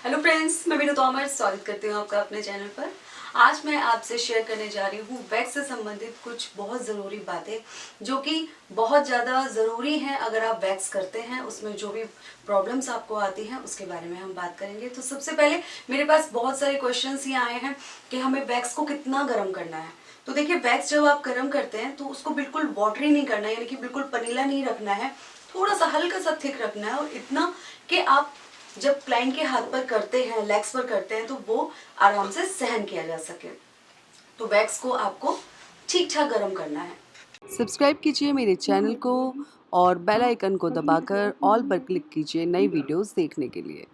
Hello friends, मैं मीनू तोमर स्वागत करती हूँ आपका अपने चैनल पर। आज मैं आपसे शेयर करने जा रही हूँ वैक्स से संबंधित कुछ बहुत ज़रूरी बातें जो कि बहुत ज़्यादा ज़रूरी हैं। अगर आप वैक्स करते हैं उसमें जो भी प्रॉब्लम्स आपको आती हैं उसके बारे में हम बात करेंगे। तो सबसे पहले मेरे पास बहुत सारे क्वेश्चंस ये आए हैं कि हमें वैक्स को कितना गर्म करना है। तो देखिए, वैक्स जब आप गर्म करते हैं तो उसको बिल्कुल वाटरी नहीं करना है, यानी कि बिल्कुल पनीला नहीं रखना है, थोड़ा सा हल्का सा थिक रखना है। और इतना कि आप जब क्लाइंट के हाथ पर करते हैं, लेग्स पर करते हैं, तो वो आराम से सहन किया जा सके। तो वैक्स को आपको ठीक ठाक गर्म करना है। सब्सक्राइब कीजिए मेरे चैनल को और बेल आइकन को दबाकर ऑल पर क्लिक कीजिए नई वीडियोस देखने के लिए।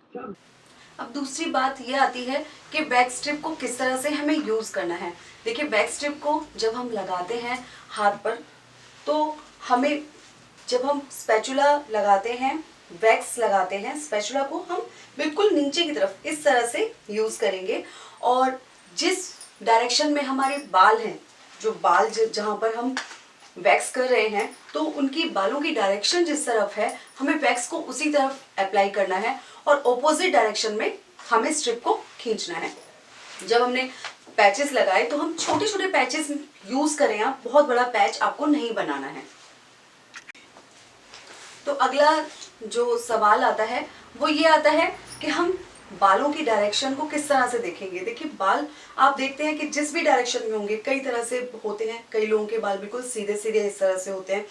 अब दूसरी बात ये आती है कि वैक्स स्ट्रिप को किस तरह से हमें यूज करना है। देखिए, वैक्स स्ट्रिप को जब हम लगाते हैं हाथ पर, तो हमें जब हम स्पैचुला लगाते हैं, वैक्स लगाते हैं, स्पैचुला को हम बिल्कुल नीचे की तरफ इस तरह से यूज करेंगे। और जिस डायरेक्शन में हमारे बाल हैं, जो बाल जहां पर हम वैक्स कर रहे हैं, तो उनकी बालों की डायरेक्शन जिस तरफ है, हमें वैक्स को उसी तरफ अप्लाई करना है और ऑपोजिट डायरेक्शन में हमें स्ट्रिप को खींचना है। जब हमने पैचेस लगाए तो हम छोटे छोटे पैचेस यूज करें, आप बहुत बड़ा पैच आपको नहीं बनाना है। तो अगला जो सवाल आता है वो ये आता है कि हम बालों की डायरेक्शन को किस तरह से देखेंगे। देखिए, बाल आप देखते हैं कि जिस भी डायरेक्शन में होंगे, कई तरह से होते हैं। कई लोगों के बाल बिल्कुल सीधे सीधे इस तरह से होते हैं,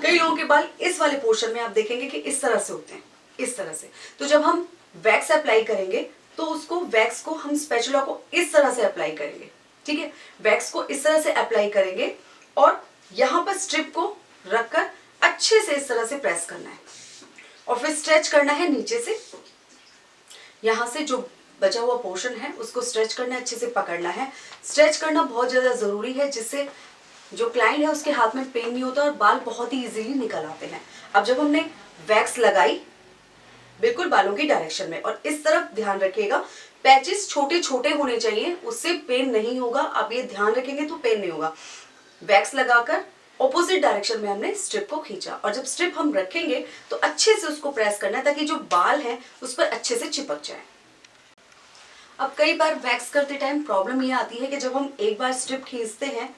कई लोगों के बाल इस वाले पोर्शन में आप देखेंगे कि इस तरह से होते हैं, इस तरह से। तो जब हम वैक्स अप्लाई करेंगे तो उसको वैक्स को हम स्पैचुला को इस तरह से अप्लाई करेंगे, ठीक है। वैक्स को इस तरह से अप्लाई करेंगे और यहाँ पर स्ट्रिप को रखकर अच्छे से इस तरह से प्रेस करना है और फिर स्ट्रेच करना है नीचे से। यहां से जो बचा हुआ पोर्शन है उसको स्ट्रेच करना है, अच्छे से पकड़ना है। स्ट्रेच करना बहुत ज्यादा जरूरी है, जिससे जो क्लाइंट है उसके हाथ में पेन नहीं होता और बाल बहुत ही इजीली निकल आते हैं। अब जब हमने वैक्स लगाई बिल्कुल बालों की डायरेक्शन में, और इस तरफ ध्यान रखिएगा पैचेस छोटे छोटे होने चाहिए, उससे पेन नहीं होगा। आप ये ध्यान रखेंगे तो पेन नहीं होगा। वैक्स लगाकर ऑपोजिट डायरेक्शन में हमने स्ट्रिप को खींचा, और जब स्ट्रिप हम रखेंगे तो अच्छे से उसको प्रेस करना है ताकि जो बाल हैं उस पर अच्छे से चिपक जाए। अब कई बार वैक्स करते टाइम प्रॉब्लम ये आती है कि जब हम एक बार स्ट्रिप खींचते हैं,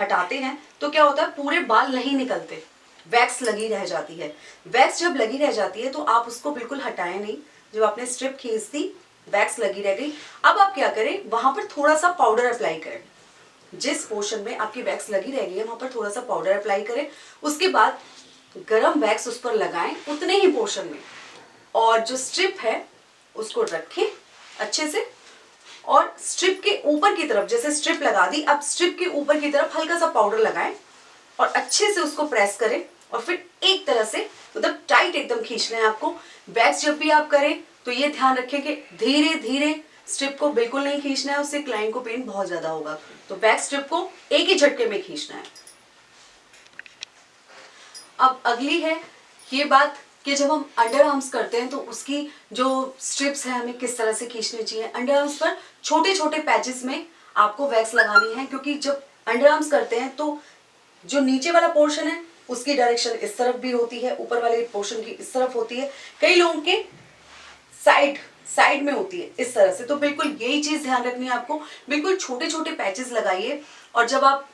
हटाते हैं, तो क्या होता है, पूरे बाल नहीं निकलते, वैक्स लगी रह जाती है। वैक्स जब लगी रह जाती है तो आप उसको बिल्कुल हटाएं नहीं। जब आपने स्ट्रिप खींच दी, वैक्स लगी रह गई, अब आप क्या करें, वहां पर थोड़ा सा पाउडर अप्लाई करें। जिस पोर्शन में आपकी वैक्स लगी रह गई है वहां पर थोड़ा सा पाउडर अप्लाई करें। उसके बाद गरम वैक्स उस पर लगाएं उतने ही पोर्शन में, और जो स्ट्रिप है उसको रखें अच्छे से। और स्ट्रिप के ऊपर की तरफ, जैसे स्ट्रिप लगा दी, अब स्ट्रिप के ऊपर की तरफ हल्का सा पाउडर लगाएं और अच्छे से उसको प्रेस करें। और फिर एक तरह से मतलब टाइट एकदम खींचना है आपको। वैक्स जब भी आप करें तो ये ध्यान रखें कि धीरे धीरे स्ट्रिप को बिल्कुल नहीं खींचना है, उससे क्लाइंट को पेन बहुत ज्यादा होगा। तो वैक्स स्ट्रिप को एक ही झटके में खींचना है। अब अगली है ये बात कि जब हम अंडर आर्म्स करते हैं तो उसकी जो स्ट्रिप्स है हमें किस तरह से खींचनी चाहिए। अंडर आर्म्स पर छोटे छोटे पैचेस में आपको वैक्स लगानी है, क्योंकि जब अंडर आर्म्स करते हैं तो जो नीचे वाला पोर्शन है उसकी डायरेक्शन इस तरफ भी होती है, ऊपर वाले पोर्शन की इस तरफ होती है, कई लोगों के साइड साइड में होती है इस तरह से। तो बिल्कुल यही चीज ध्यान रखनी है आपको, बिल्कुल छोटे छोटे पैचेस लगाइए। और जब आप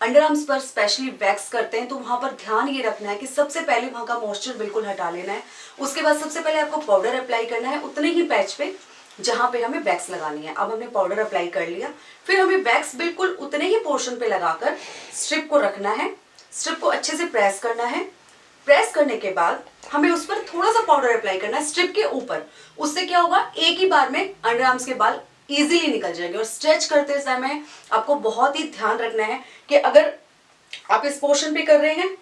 अंडर आर्म्स पर स्पेशली वैक्स करते हैं तो वहां पर ध्यान ये रखना है कि सबसे पहले वहां का मॉइस्चर बिल्कुल हटा लेना है। उसके बाद सबसे पहले आपको पाउडर अप्लाई करना है उतने ही पैच पे जहां पे हमें वैक्स लगानी है। अब हमने पाउडर अप्लाई कर लिया, फिर हमें वैक्स बिल्कुल उतने ही पोर्शन पे लगाकर स्ट्रिप को रखना है। स्ट्रिप को अच्छे से प्रेस करना है। प्रेस करने के बाद हमें उस पर थोड़ा सा पाउडर अप्लाई करना है स्ट्रिप के ऊपर। उससे क्या होगा, एक ही बार में अंडर आर्म्स के बाल इजीली निकल जाएंगे। और स्ट्रेच करते समय आपको बहुत ही ध्यान रखना है कि अगर आप इस पोर्शन पे कर रहे हैं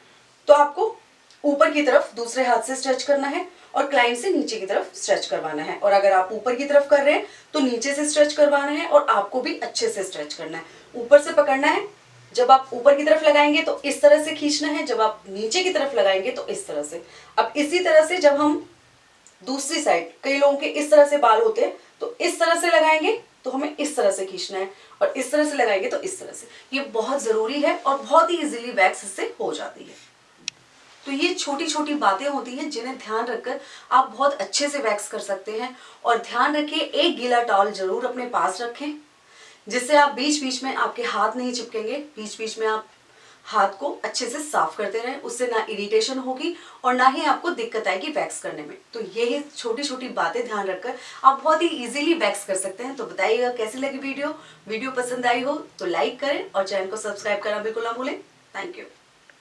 तो आपको ऊपर की तरफ दूसरे हाथ से स्ट्रेच करना है और क्लाइंट से नीचे की तरफ स्ट्रेच करवाना है। और अगर आप ऊपर की तरफ कर रहे हैं तो नीचे से स्ट्रेच करवाना है और आपको भी अच्छे से स्ट्रेच करना है। ऊपर से पकड़ना है, जब आप ऊपर की तरफ लगाएंगे तो इस तरह से खींचना है, जब आप नीचे की तरफ लगाएंगे तो इस तरह से। अब इसी तरह से जब हम दूसरी साइड, कई लोगों के इस तरह से बाल होते हैं तो इस तरह से लगाएंगे तो हमें इस तरह से खींचना है, और इस तरह से लगाएंगे तो इस तरह से। ये बहुत जरूरी है और बहुत ही इजीली वैक्स इससे हो जाती है। तो ये छोटी छोटी बातें होती हैं जिन्हें ध्यान रखकर आप बहुत अच्छे से वैक्स कर सकते हैं। और ध्यान रखिए, एक गीला टॉवल जरूर अपने पास रखें, जिससे आप बीच बीच में आपके हाथ नहीं चिपकेंगे। बीच बीच में आप हाथ को अच्छे से साफ करते रहें, उससे ना इरिटेशन होगी और ना ही आपको दिक्कत आएगी वैक्स करने में। तो यही छोटी छोटी बातें ध्यान रखकर आप बहुत ही इजीली वैक्स कर सकते हैं। तो बताइएगा कैसी लगी वीडियो। वीडियो पसंद आई हो तो लाइक करें और चैनल को सब्सक्राइब करना बिल्कुल ना भूलें। Thank you.